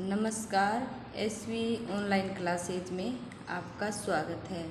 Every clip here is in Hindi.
नमस्कार। एसवी ऑनलाइन क्लासेज में आपका स्वागत है।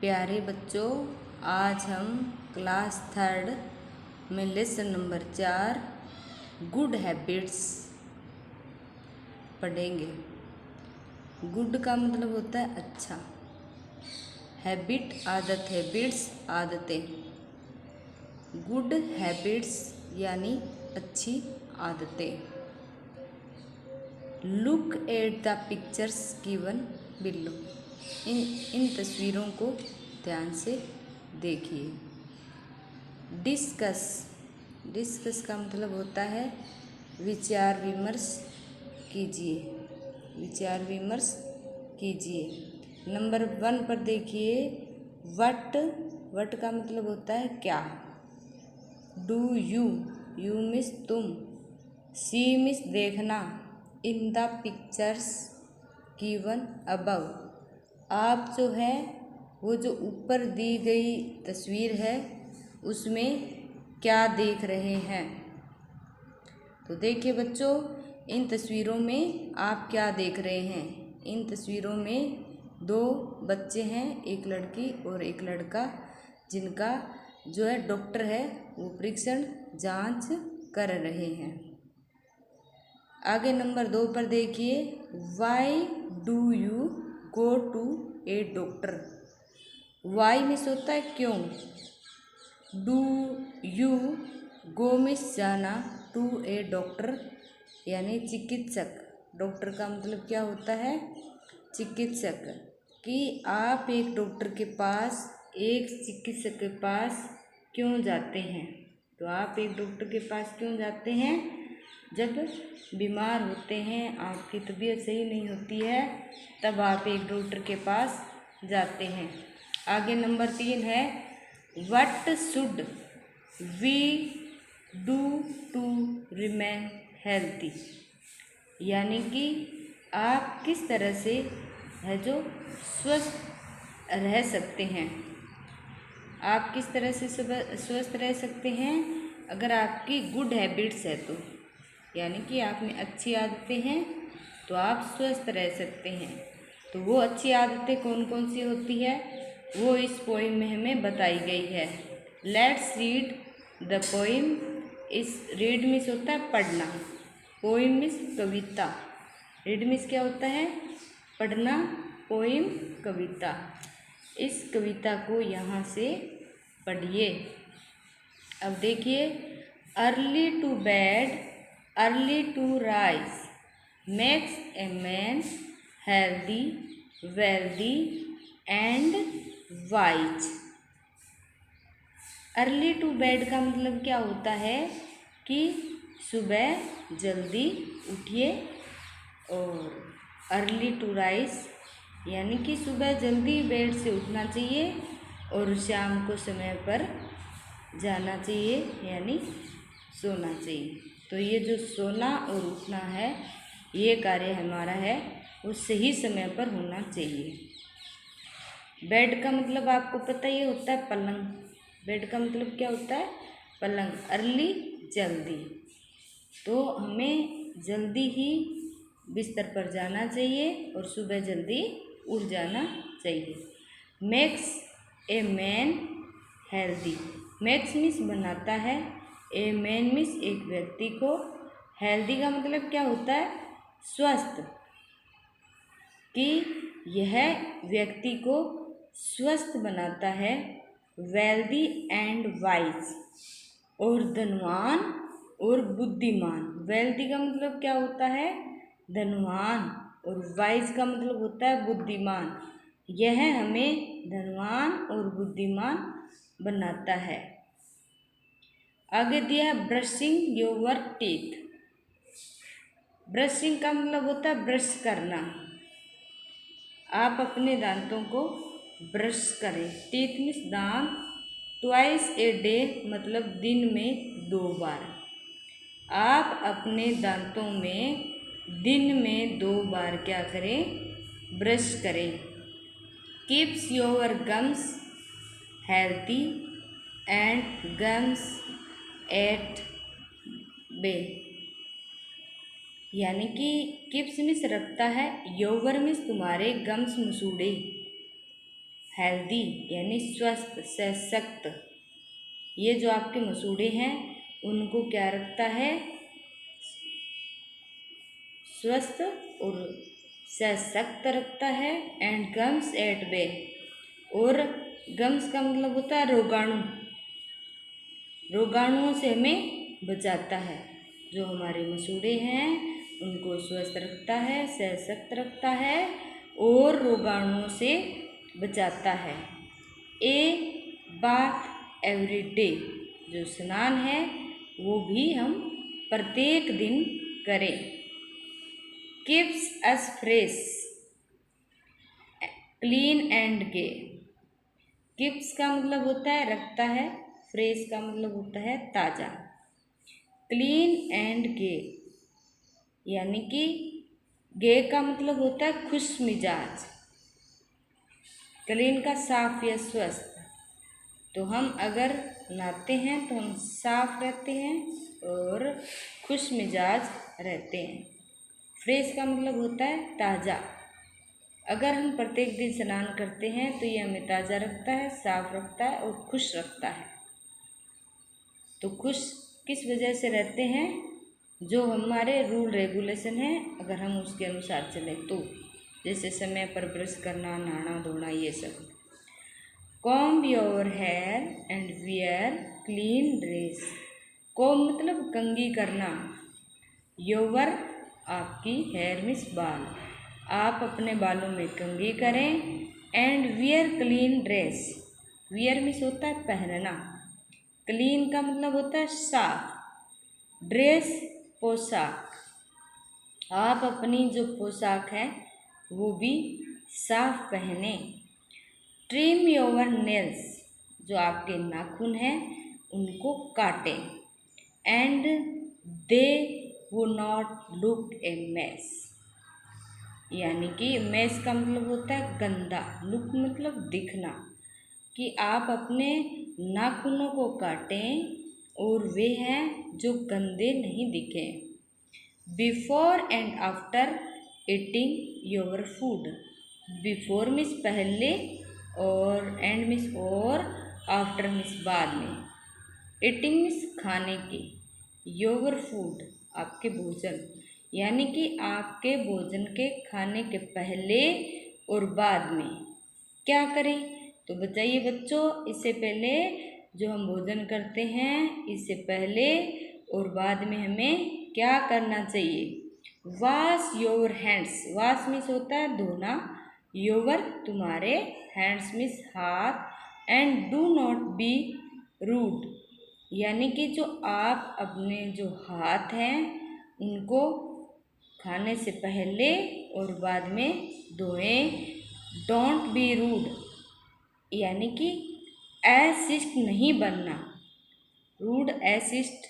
प्यारे बच्चों, आज हम क्लास 3 में लेसन नंबर 4 गुड हैबिट्स पढ़ेंगे। गुड का मतलब होता है अच्छा, हैबिट आदत, हैबिट्स आदतें। गुड हैबिट्स यानी अच्छी आदतें। Look at the pictures given below. इन तस्वीरों को ध्यान से देखिए। डिस्कस का मतलब होता है विचार विमर्श कीजिए, विचार विमर्श कीजिए। नंबर 1 पर देखिए, वट का मतलब होता है क्या। डू यू मिस तुम। सी मिस देखना। In the pictures given above, आप जो है वो जो ऊपर दी गई तस्वीर है उसमें क्या देख रहे हैं। तो देखिए बच्चों, इन तस्वीरों में आप क्या देख रहे हैं। इन तस्वीरों में 2 बच्चे हैं, एक लड़की और एक लड़का, जिनका जो है डॉक्टर है वो परीक्षण जांच कर रहे हैं। आगे नंबर 2 पर देखिए, why do you go to a doctor. Why means होता है क्यों। डू यू गो मिस जाना, टू ए डॉक्टर यानी चिकित्सक। डॉक्टर का मतलब क्या होता है, चिकित्सक। कि आप एक डॉक्टर के पास, एक चिकित्सक के पास क्यों जाते हैं। तो आप एक डॉक्टर के पास क्यों जाते हैं, जब बीमार होते हैं, आपकी तबीयत सही नहीं होती है, तब आप एक डॉक्टर के पास जाते हैं। आगे नंबर 3 है, what should we do to remain healthy. यानी कि आप किस तरह से है जो स्वस्थ रह सकते हैं। आप किस तरह से स्वस्थ रह सकते हैं, अगर आपकी गुड हैबिट्स है तो, यानी कि आप में अच्छी आदतें हैं तो आप स्वस्थ रह सकते हैं। तो वो अच्छी आदतें कौन कौन सी होती है वो इस पोइम में हमें बताई गई है। Let's read the poem. इस रीड मिस होता है पढ़ना, पोइम मिस कविता। रीड मिस क्या होता है, पढ़ना, पोइम कविता। इस कविता को यहाँ से पढ़िए। अब देखिए, early to bed early to rise makes a man healthy, wealthy and wise। Early to bed का मतलब क्या होता है कि सुबह जल्दी उठिए, और अर्ली टू राइज यानी कि सुबह जल्दी बेड से उठना चाहिए और शाम को समय पर जाना चाहिए यानी सोना चाहिए। तो ये जो सोना और उठना है, ये कार्य हमारा है वो सही समय पर होना चाहिए। बेड का मतलब आपको पता ही होता है पलंग। बेड का मतलब क्या होता है, पलंग। अर्ली जल्दी, तो हमें जल्दी ही बिस्तर पर जाना चाहिए और सुबह जल्दी उठ जाना चाहिए। Makes a man healthy. Makes means बनाता है, ए मैन मीन्स एक व्यक्ति को, हेल्दी का मतलब क्या होता है, स्वस्थ। कि यह व्यक्ति को स्वस्थ बनाता है। वेल्दी एंड वाइज, और धनवान और बुद्धिमान। वेल्दी का मतलब क्या होता है, धनवान, और वाइज का मतलब होता है बुद्धिमान। यह हमें धनवान और बुद्धिमान बनाता है। आगे दिया ब्रशिंग योर टीथ। ब्रशिंग का मतलब होता है ब्रश करना। आप अपने दांतों को ब्रश करें। टीथ मीन्स दांत। ट्वाइस ए डे मतलब दिन में 2 बार। आप अपने दांतों में दिन में 2 बार क्या करें, ब्रश करें। Keeps your gums healthy and gums at bay. यानी कि कीप्स मीन्स रखता है, योवर मीन्स तुम्हारे गम्स मसूड़े, हेल्दी यानी स्वस्थ सशक्त, ये जो आपके मसूड़े हैं उनको क्या रखता है, स्वस्थ और सशक्त रखता है। एंड गम्स एट बे, और गम्स का मतलब होता है रोगाणु, रोगाणुओं से हमें बचाता है। जो हमारे मसूड़े हैं उनको स्वस्थ रखता है, सशक्त रखता है और रोगाणुओं से बचाता है। ए बाथ एवरी डे, जो स्नान है वो भी हम प्रत्येक दिन करें। Keeps us fresh, clean and gay. Keeps का मतलब होता है रखता है, फ्रेश का मतलब होता है ताज़ा, क्लीन एंड गे यानी कि गे का मतलब होता है खुश मिजाज, क्लीन का साफ या स्वस्थ। तो हम अगर नहाते हैं तो हम साफ रहते हैं और खुश मिजाज रहते हैं। फ्रेश का मतलब होता है ताज़ा। अगर हम प्रत्येक दिन स्नान करते हैं तो ये हमें ताज़ा रखता है, साफ रखता है और खुश रखता है। तो खुश किस वजह से रहते हैं, जो हमारे रूल रेगुलेशन है अगर हम उसके अनुसार चलें तो, जैसे समय पर ब्रश करना, नहाना धोना, ये सब। Comb your hair and wear clean dress. Comb मतलब कंघी करना, योवर आपकी, हेयर मीन्स बाल, आप अपने बालों में कंघी करें। And wear clean dress, wear means होता है पहनना, क्लीन का मतलब होता है साफ, ड्रेस पोशाक, आप अपनी जो पोशाक है वो भी साफ पहने। ट्रिम योर नेल्स, जो आपके नाखून हैं उनको काटें। एंड दे वो नॉट लुक ए मेस, यानी कि मेस का मतलब होता है गंदा, लुक मतलब दिखना, कि आप अपने नाखूनों को काटें और वे हैं जो गंदे नहीं दिखें। Before and after eating your food, before means पहले और एंड मीन्स और, आफ्टर मीन्स बाद में, ईटिंग मीन्स खाने के, योर फूड आपके भोजन, यानी कि आपके भोजन के खाने के पहले और बाद में क्या करें। तो बताइए बच्चों, इससे पहले जो हम भोजन करते हैं इससे पहले और बाद में हमें क्या करना चाहिए। Wash your hands, wash means होता है धोना, योवर तुम्हारे, हैंड्स मीन्स हाथ। And do not be rude, यानी कि जो आप अपने जो हाथ हैं उनको खाने से पहले और बाद में धोएं। डोंट बी रूड, यानी कि अशिष्ट नहीं बनना, रूड अशिष्ट,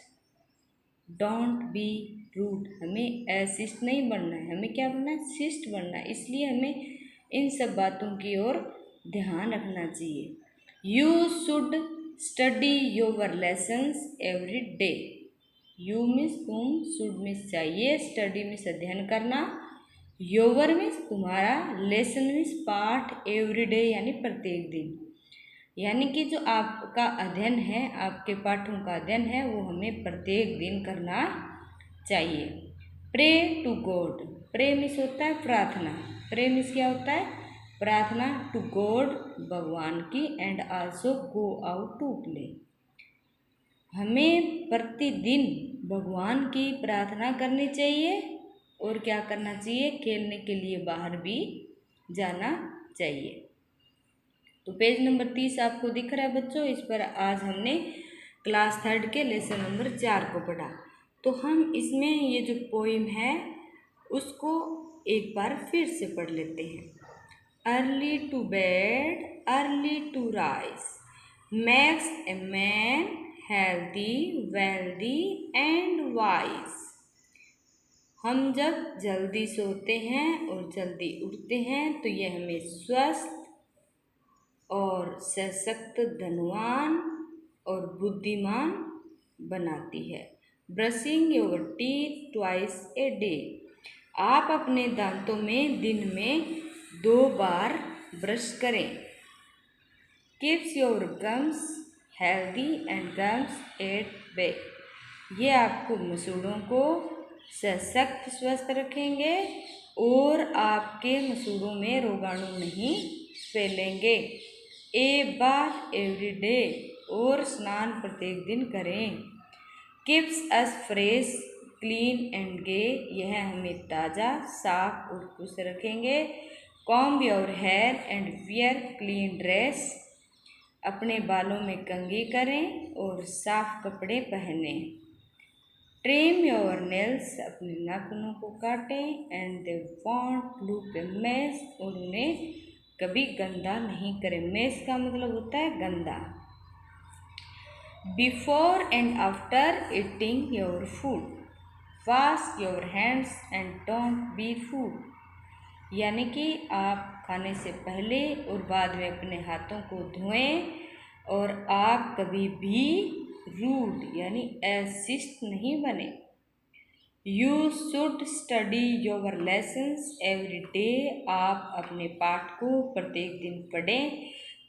डोंट बी रूड, हमें अशिष्ट नहीं बनना है, हमें क्या बनना है, शिष्ट बनना है। इसलिए हमें इन सब बातों की ओर ध्यान रखना चाहिए। You should study your lessons every day, you means तुम, शुड मीन्स चाहिए, स्टडी मीन्स अध्ययन करना, योवर मीन्स तुम्हारा, लेसन मीन्स पाठ, एवरी डे यानी प्रत्येक दिन, यानी कि जो आपका अध्ययन है, आपके पाठों का अध्ययन है वो हमें प्रत्येक दिन करना चाहिए। Pray to God, pray means होता है प्रार्थना, प्रे मीन्स क्या होता है, प्रार्थना, टू गॉड भगवान की, and also go out to play, हमें प्रतिदिन भगवान की प्रार्थना करनी चाहिए और क्या करना चाहिए, खेलने के लिए बाहर भी जाना चाहिए। तो पेज नंबर 30 आपको दिख रहा है बच्चों, इस पर आज हमने क्लास 3 के लेसन नंबर 4 को पढ़ा। तो हम इसमें ये जो पोइम है उसको एक बार फिर से पढ़ लेते हैं। Early to bed early to rise makes a man healthy wealthy and wise. हम जब जल्दी सोते हैं और जल्दी उठते हैं तो यह हमें स्वस्थ और सशक्त, धनवान और बुद्धिमान बनाती है। Brushing your teeth twice a day, आप अपने दांतों में दिन में 2 बार ब्रश करें। Keeps your gums healthy and gums at bay. ये आपको मसूड़ों को सशक्त स्वस्थ रखेंगे और आपके मसूड़ों में रोगाणु नहीं फैलेंगे। ए बाथ एवरी डे, और स्नान प्रत्येक दिन करें। Keeps us fresh clean and gay, यह हमें ताज़ा साफ और खुश रखेंगे। Comb your hair and wear clean dress, अपने बालों में कंघी करें और साफ कपड़े पहनें। ट्रिम योर नेल्स, अपने नाखूनों को काटें। And they want look A mess, और उन्हें कभी गंदा नहीं करें। मेस का मतलब होता है गंदा। Before and after eating your food, wash your hands and don't be food, यानी कि आप खाने से पहले और बाद में अपने हाथों को धोएं और आप कभी भी रूड यानी अशिष्ट नहीं बने। You should study your lessons every day, आप अपने पाठ को प्रत्येक दिन पढ़ें।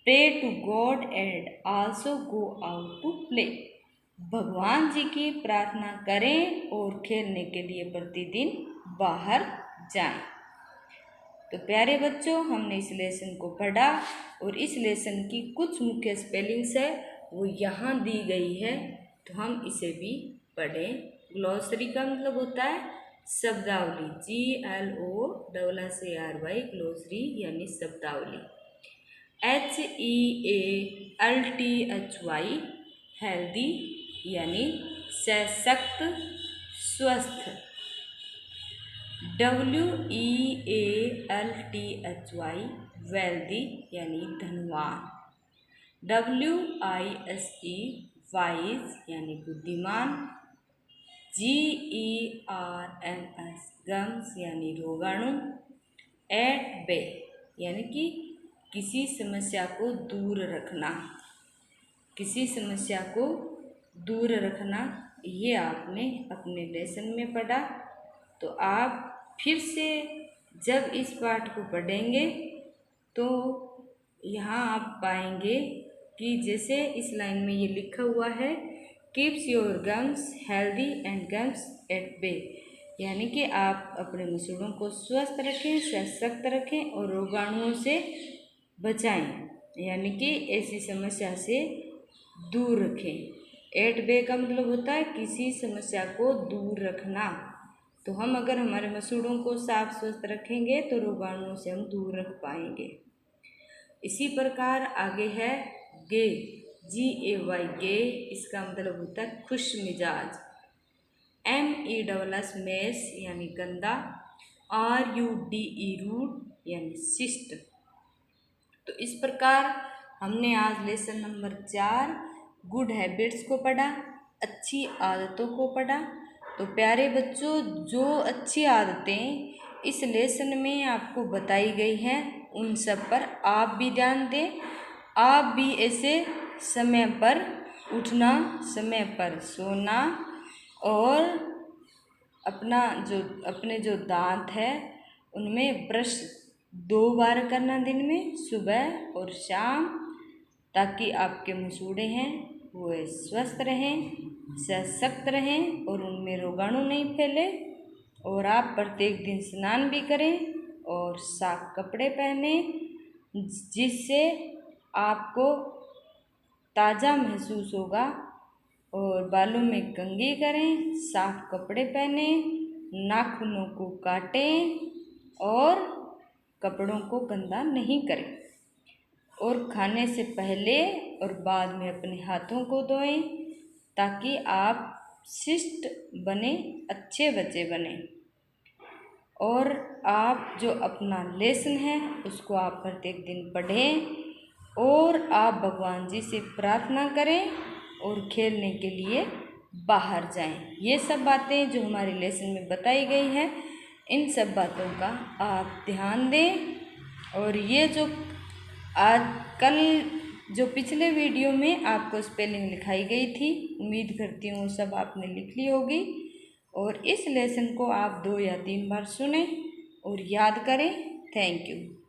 Pray to God and also go out to play, भगवान जी की प्रार्थना करें और खेलने के लिए प्रतिदिन बाहर जाएं। तो प्यारे बच्चों, हमने इस लेसन को पढ़ा और इस लेसन की कुछ मुख्य स्पेलिंग्स है वो यहाँ दी गई है, तो हम इसे भी पढ़ें। ग्लॉसरी का मतलब होता है शब्दावली, GLOSSARY, ग्लॉसरी यानी शब्दावली। HEALTHY, हेल्दी यानी सशक्त स्वस्थ। WEALTHY, वेल्दी यानी धनवान। WISE, वाइज यानी बुद्धिमान। GERMS, गम्स यानी रोगाणु। एट बे यानी कि किसी समस्या को दूर रखना, किसी समस्या को दूर रखना, ये आपने अपने लेसन में पढ़ा। तो आप फिर से जब इस पाठ को पढ़ेंगे तो यहाँ आप पाएंगे कि जैसे इस लाइन में ये लिखा हुआ है, keeps your gums healthy and gums at bay, यानी कि आप अपने मसूड़ों को स्वस्थ रखें, सशक्त रखें और रोगाणुओं से बचाएं, यानी कि ऐसी समस्या से दूर रखें। एट बे का मतलब होता है किसी समस्या को दूर रखना। तो हम अगर हमारे मसूड़ों को साफ स्वस्थ रखेंगे तो रोगाणुओं से हम दूर रख पाएंगे। इसी प्रकार आगे है गे, GAY, गे, इसका मतलब होता है खुश मिजाज। MESS, मेस यानी गंदा। RUDE, रूड यानी शिष्ट। तो इस प्रकार हमने आज लेसन नंबर 4 गुड हैबिट्स को पढ़ा, अच्छी आदतों को पढ़ा। तो प्यारे बच्चों, जो अच्छी आदतें इस लेसन में आपको बताई गई हैं उन सब पर आप भी ध्यान दें। आप भी ऐसे समय पर उठना, समय पर सोना और अपने जो दांत है उनमें ब्रश 2 बार करना दिन में, सुबह और शाम, ताकि आपके मसूड़े हैं वो स्वस्थ रहें, सशक्त रहें और उनमें रोगाणु नहीं फैले। और आप प्रत्येक दिन स्नान भी करें और साफ कपड़े पहने, जिससे आपको ताज़ा महसूस होगा। और बालों में कंघी करें, साफ कपड़े पहने, नाखूनों को काटें और कपड़ों को गंदा नहीं करें। और खाने से पहले और बाद में अपने हाथों को धोएं, ताकि आप शिष्ट बने, अच्छे बच्चे बने। और आप जो अपना लेसन है उसको आप प्रत्येक दिन पढ़ें और आप भगवान जी से प्रार्थना करें और खेलने के लिए बाहर जाएं। ये सब बातें जो हमारे लेसन में बताई गई है, इन सब बातों का आप ध्यान दें। और ये जो कल जो पिछले वीडियो में आपको स्पेलिंग लिखाई गई थी, उम्मीद करती हूँ सब आपने लिख ली होगी। और इस लेसन को आप 2 या 3 बार सुने और याद करें। Thank you.